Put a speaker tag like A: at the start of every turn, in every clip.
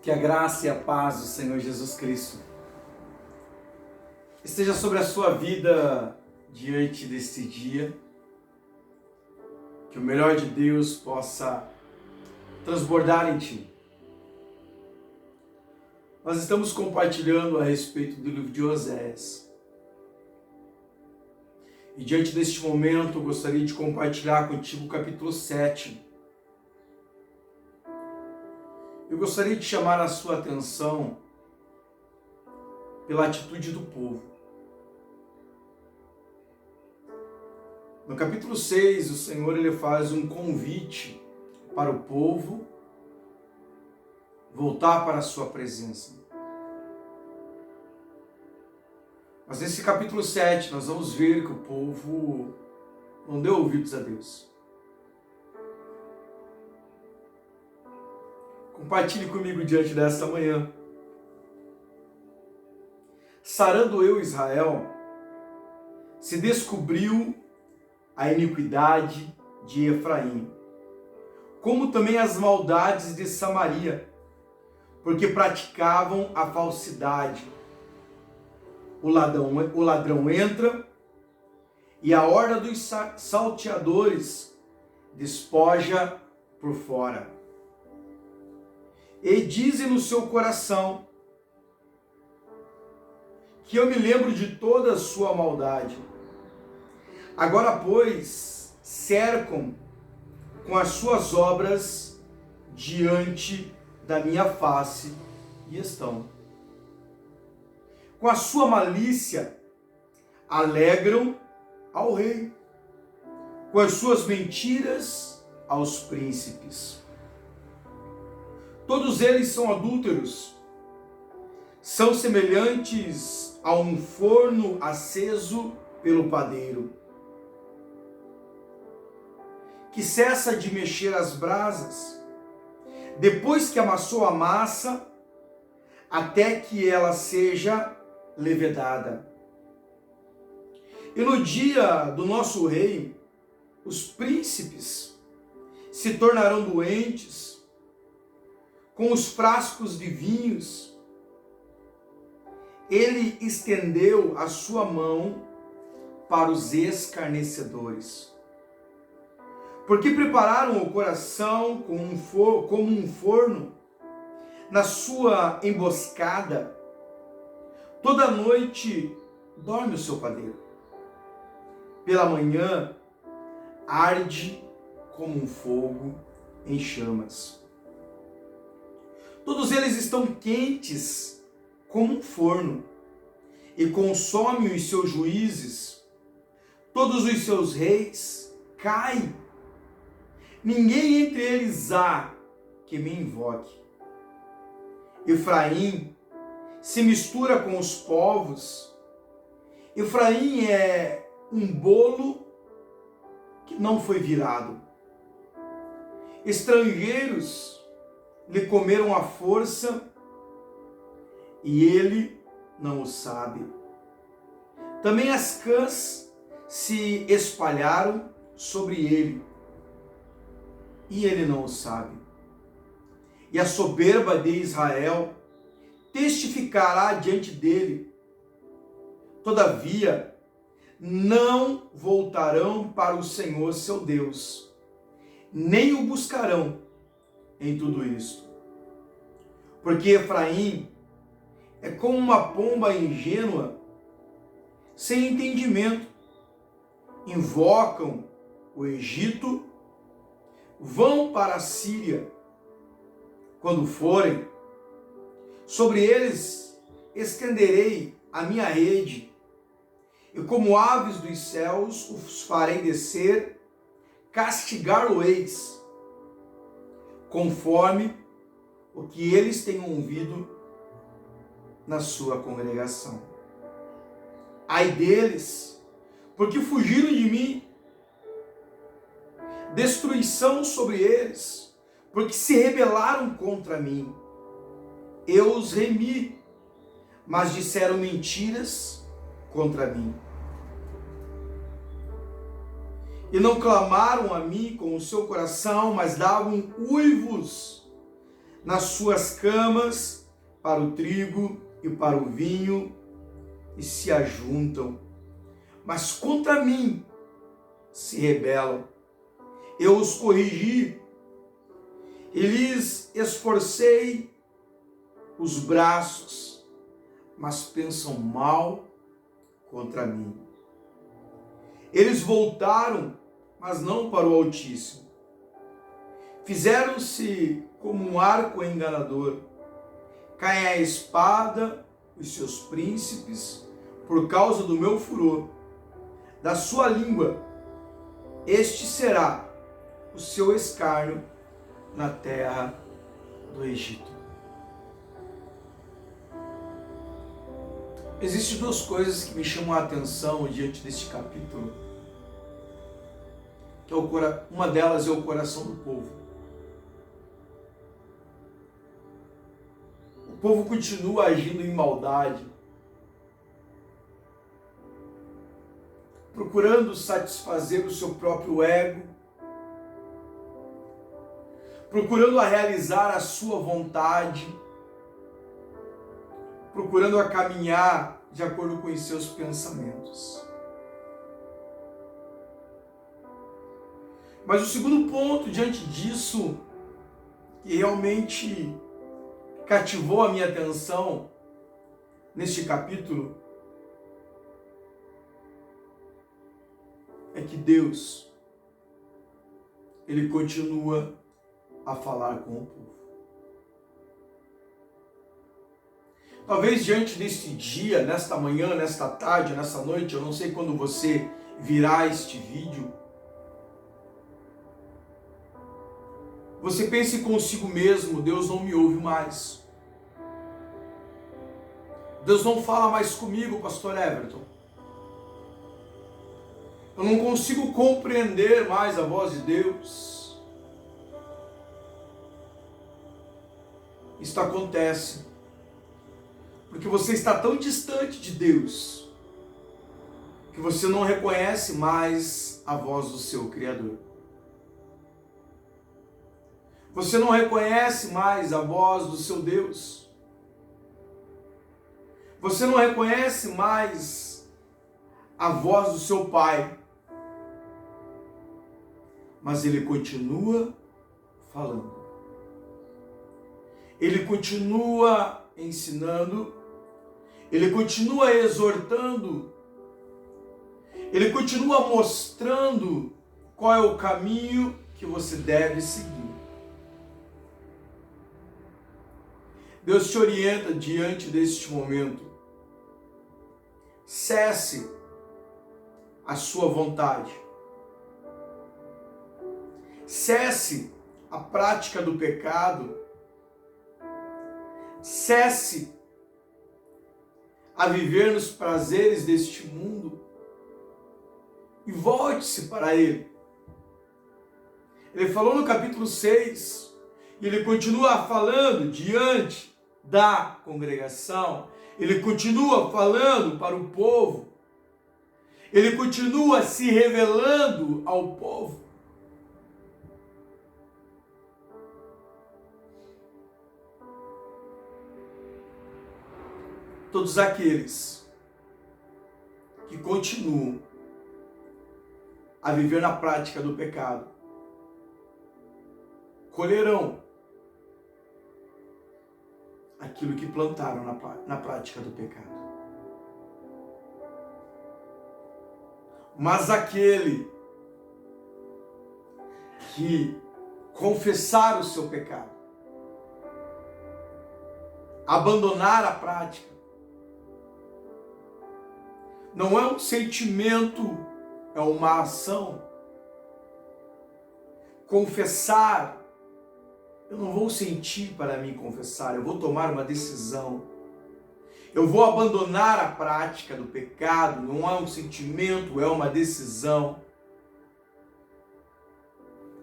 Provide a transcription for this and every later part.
A: Que a graça e a paz do Senhor Jesus Cristo esteja sobre a sua vida diante deste dia. Que o melhor de Deus possa transbordar em ti. Nós estamos compartilhando a respeito do livro de Oséias. E diante deste momento eu gostaria de compartilhar contigo o capítulo 7. Eu gostaria de chamar a sua atenção pela atitude do povo. No capítulo 6, o Senhor ele faz um convite para o povo voltar para a sua presença. Mas nesse capítulo 7, nós vamos ver que o povo não deu ouvidos a Deus. Compartilhe comigo diante desta manhã. Sarando eu, Israel, se descobriu a iniquidade de Efraim, como também as maldades de Samaria, porque praticavam a falsidade. O ladrão entra e a horda dos salteadores despoja por fora. E dizem no seu coração que eu me lembro de toda a sua maldade. Agora, pois, cercam com as suas obras diante da minha face e estão. Com a sua malícia alegram ao rei, com as suas mentiras aos príncipes. Todos eles são adúlteros, são semelhantes a um forno aceso pelo padeiro, que cessa de mexer as brasas, depois que amassou a massa, até que ela seja levedada. E no dia do nosso rei, os príncipes se tornarão doentes, com os frascos de vinhos. Ele estendeu a sua mão para os escarnecedores, porque prepararam o coração como um forno na sua emboscada. Toda noite dorme o seu padeiro, pela manhã arde como um fogo em chamas. Todos eles estão quentes como um forno e consomem os seus juízes. Todos os seus reis caem. Ninguém entre eles há que me invoque. Efraim se mistura com os povos. Efraim é um bolo que não foi virado. Estrangeiros lhe comeram à força e ele não o sabe. Também as cãs se espalharam sobre ele e ele não o sabe. E a soberba de Israel testificará diante dele. Todavia, não voltarão para o Senhor seu Deus, nem o buscarão em tudo isso. Porque Efraim é como uma pomba ingênua, sem entendimento. Invocam o Egito, vão para a Síria. Quando forem, sobre eles estenderei a minha rede, e como aves dos céus os farei descer, castigá-lo-eis, conforme o que eles tenham ouvido na sua congregação. Ai deles, porque fugiram de mim. Destruição sobre eles, porque se rebelaram contra mim. Eu os remi, mas disseram mentiras contra mim. E não clamaram a mim com o seu coração, mas davam uivos nas suas camas para o trigo e para o vinho e se ajuntam, mas contra mim se rebelam. Eu os corrigi e lhes esforcei os braços, mas pensam mal contra mim. Eles voltaram, mas não para o Altíssimo. Fizeram-se como um arco enganador. Caem a espada os seus príncipes por causa do meu furor. Da sua língua, este será o seu escárnio na terra do Egito. Existem duas coisas que me chamam a atenção diante deste capítulo. Uma delas é o coração do povo. O povo continua agindo em maldade, procurando satisfazer o seu próprio ego, procurando realizar a sua vontade, procurando caminhar de acordo com os seus pensamentos. Mas o segundo ponto diante disso, que realmente cativou a minha atenção neste capítulo, é que Deus, Ele continua a falar com o povo. Talvez diante deste dia, nesta manhã, nesta tarde, nesta noite, eu não sei quando você virá este vídeo, você pense consigo mesmo: Deus não me ouve mais. Deus não fala mais comigo, pastor Everton. Eu não consigo compreender mais a voz de Deus. Isso acontece porque você está tão distante de Deus que você não reconhece mais a voz do seu Criador. Você não reconhece mais a voz do seu Deus. Você não reconhece mais a voz do seu Pai. Mas Ele continua falando. Ele continua ensinando. Ele continua exortando. Ele continua mostrando qual é o caminho que você deve seguir. Deus te orienta diante deste momento. Cesse a sua vontade. Cesse a prática do pecado. Cesse a viver nos prazeres deste mundo e volte-se para Ele. Ele falou no capítulo 6, e Ele continua falando diante da congregação, Ele continua falando para o povo, Ele continua se revelando ao povo. Todos aqueles que continuam a viver na prática do pecado colherão aquilo que plantaram na prática do pecado. Mas aquele que confessar o seu pecado, abandonar a prática, não é um sentimento, é uma ação. Confessar, eu não vou sentir para me confessar, eu vou tomar uma decisão. Eu vou abandonar a prática do pecado, não é um sentimento, é uma decisão.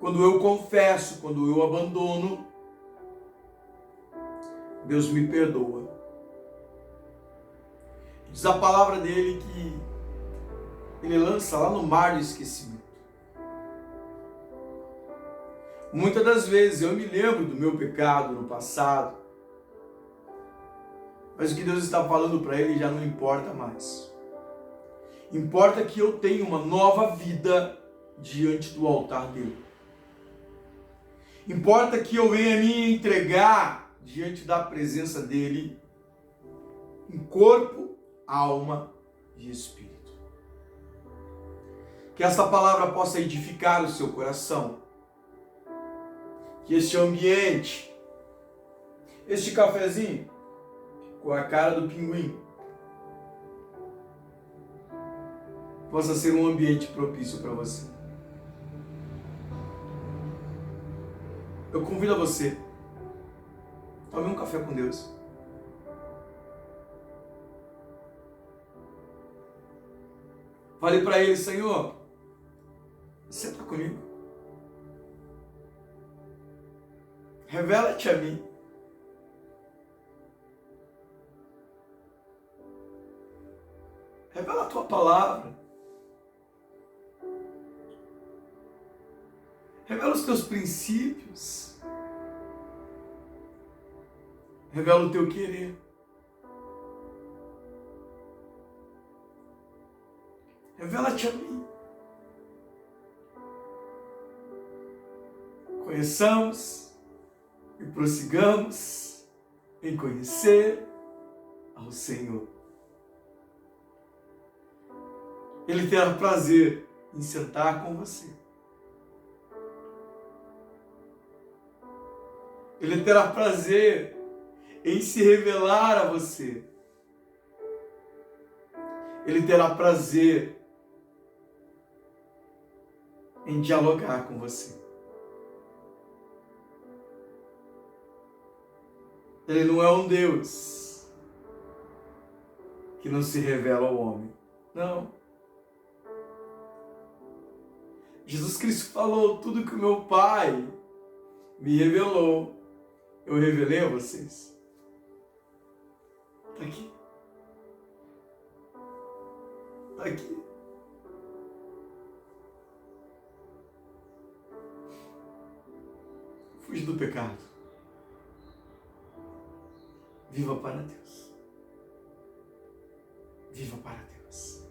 A: Quando eu confesso, quando eu abandono, Deus me perdoa. Diz a palavra dele que Ele lança lá no mar do esquecimento. Muitas das vezes eu me lembro do meu pecado no passado, mas o que Deus está falando para ele já não importa mais. Importa que eu tenha uma nova vida diante do altar dele. Importa que eu venha me entregar diante da presença dele em corpo, alma e espírito. Que essa palavra possa edificar o seu coração. Que este ambiente, este cafezinho com a cara do pinguim, possa ser um ambiente propício para você. Eu convido a você, tome um café com Deus. Fale para Ele: Senhor, senta comigo. Revela-te a mim. Revela a tua palavra. Revela os teus princípios. Revela o teu querer. Revela-te a mim. Conheçamos e prossigamos em conhecer ao Senhor. Ele terá prazer em sentar com você. Ele terá prazer em se revelar a você. Ele terá prazer em dialogar com você. Ele não é um Deus que não se revela ao homem. Não. Jesus Cristo falou: tudo que o meu Pai me revelou, eu revelei a vocês. Está aqui. Está aqui. Fuja do pecado. Viva para Deus. Viva para Deus.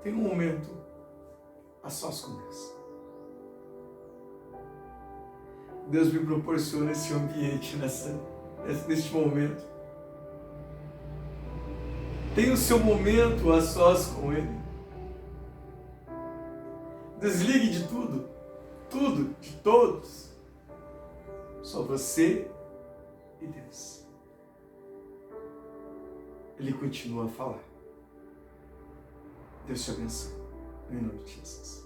A: Tem um momento a sós com Deus. Deus me proporciona esse ambiente neste momento. Tenha o seu momento a sós com Ele. Desligue de tudo, de todos. Só você e Deus. Ele continua a falar. Deus te abençoe. Em nome de Jesus.